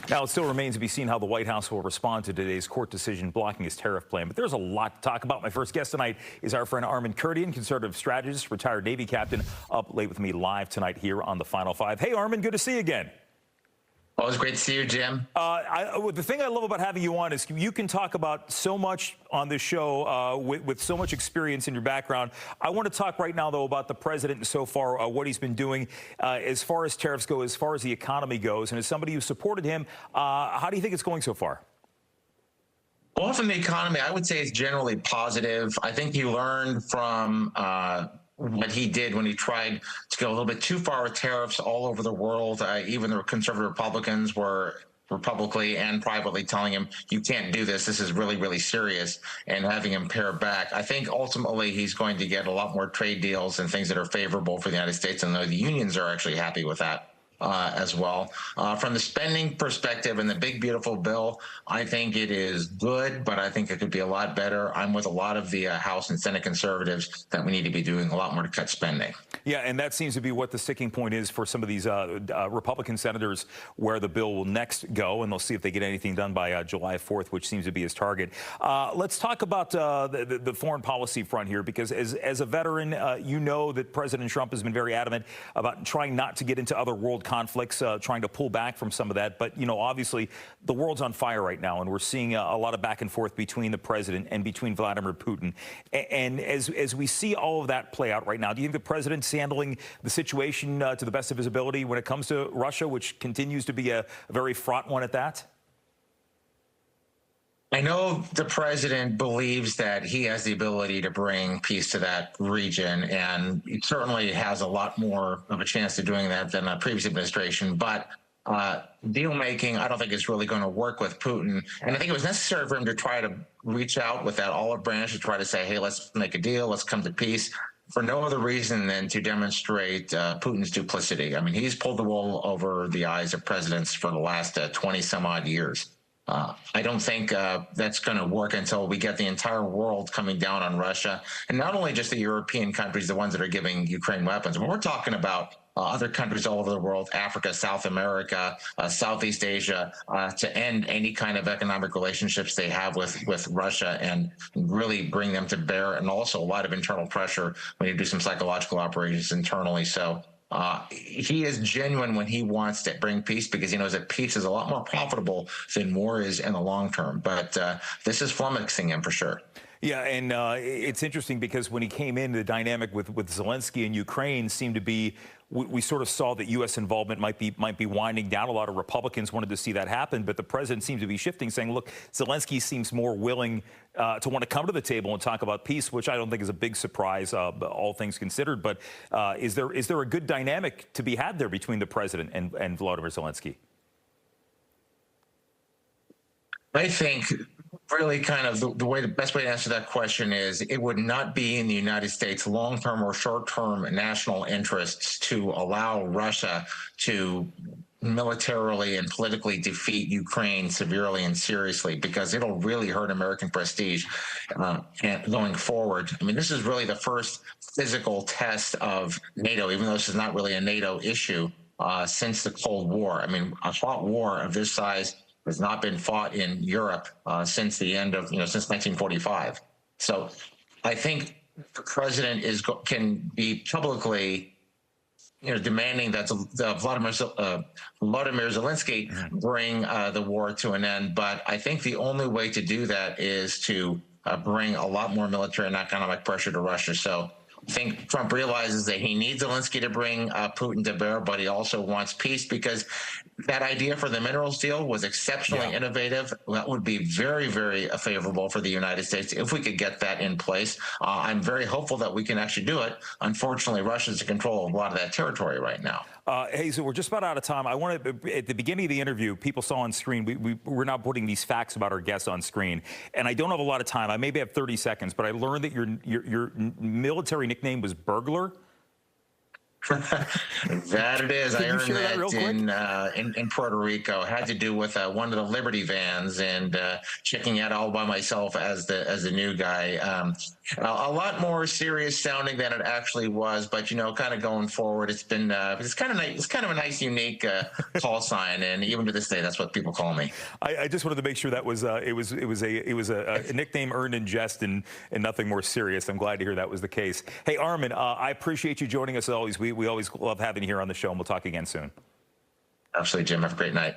Now, it still remains to be seen how the White House will respond to today's court decision blocking his tariff plan. But there's a lot to talk about. My first guest tonight is our friend Armen Kurdian, conservative strategist, retired Navy captain, up late with me live tonight here on the Final Five. Hey, Armen, good to see you again. Always great to see you, Jim. The thing I love about having you on is you can talk about so much on this show with so much experience in your background. I want to talk right now, though, about the president and so far what he's been doing as far as tariffs go, as far as the economy goes. And as somebody who supported him, how do you think it's going so far? Well, from the economy, I would say it's generally positive. I think he learned from what he did when he tried to go a little bit too far with tariffs all over the world. Even the conservative Republicans were publicly and privately telling him, you can't do this. This is really, really serious, and having him pare back. I think ultimately he's going to get a lot more trade deals and things that are favorable for the United States, and the unions are actually happy with that. As well. From the spending perspective and the big, beautiful bill, I think it is good, but I think it could be a lot better. I'm with a lot of the House and Senate conservatives that we need to be doing a lot more to cut spending. Yeah, and that seems to be what the sticking point is for some of these Republican senators, where the bill will next go, and they'll see if they get anything done by July 4th, which seems to be his target. Let's talk about the foreign policy front here, because as a veteran, you know that President Trump has been very adamant about trying not to get into other world conflicts, trying to pull back from some of that. But, you know, obviously the world's on fire right now, and we're seeing a lot of back and forth between the president and between Vladimir Putin. And as we see all of that play out right now, do you think the president's handling the situation to the best of his ability when it comes to Russia, which continues to be a very fraught one at that? I know the president believes that he has the ability to bring peace to that region, and he certainly has a lot more of a chance of doing that than the previous administration. But deal making, I don't think is really going to work with Putin. And I think it was necessary for him to try to reach out with that olive branch to try to say, hey, let's make a deal, let's come to peace, for no other reason than to demonstrate Putin's duplicity. I mean, he's pulled the wool over the eyes of presidents for the last 20 some odd years. I don't think that's going to work until we get the entire world coming down on Russia, and not only just the European countries, the ones that are giving Ukraine weapons, but we're talking about other countries all over the world, Africa, South America, Southeast Asia, to end any kind of economic relationships they have with Russia and really bring them to bear, and also a lot of internal pressure when you do some psychological operations internally. So he is genuine when he wants to bring peace, because he knows that peace is a lot more profitable than war is in the long term. But this is flummoxing him for sure. Yeah, and it's interesting because when he came in, the dynamic with Zelensky and Ukraine seemed to be, we sort of saw that U.S. involvement might be winding down. A lot of Republicans wanted to see that happen, but the president seems to be shifting, saying, look, Zelensky seems more willing to want to come to the table and talk about peace, which I don't think is a big surprise, all things considered. But is there a good dynamic to be had there between the president and Volodymyr Zelensky? I think really kind of the best way to answer that question is it would not be in the United States long-term or short-term national interests to allow Russia to militarily and politically defeat Ukraine severely and seriously, because it'll really hurt American prestige going forward. I mean, this is really the first physical test of NATO, even though this is not really a NATO issue, since the Cold War. I mean, a hot war of this size has not been fought in Europe since the end of, since 1945. So I think the president can be publicly, demanding that Vladimir Zelensky bring the war to an end. But I think the only way to do that is to bring a lot more military and economic pressure to Russia. So I think Trump realizes that he needs Zelensky to bring Putin to bear, but he also wants peace, because that idea for the minerals deal was exceptionally innovative. That would be very, very favorable for the United States if we could get that in place. I'm very hopeful that we can actually do it. Unfortunately, Russia's in control of a lot of that territory right now. Hey, so we're just about out of time. I wanted, at the beginning of the interview, people saw on screen, we're now putting these facts about our guests on screen, and I don't have a lot of time. I maybe have 30 seconds, but I learned that your military nickname was Burglar. That it is. Can I you earned share that real that quick? in Puerto Rico. Had to do with one of the Liberty vans and checking out all by myself as the new guy. A lot more serious sounding than it actually was, but kind of going forward, it's been it's kind of nice. It's kind of a nice, unique call sign, and even to this day, that's what people call me. I just wanted to make sure that was it was a nickname earned in jest and nothing more serious. I'm glad to hear that was the case. Hey, Armen, I appreciate you joining us as always. We always love having you here on the show, and we'll talk again soon. Absolutely, Jim. Have a great night.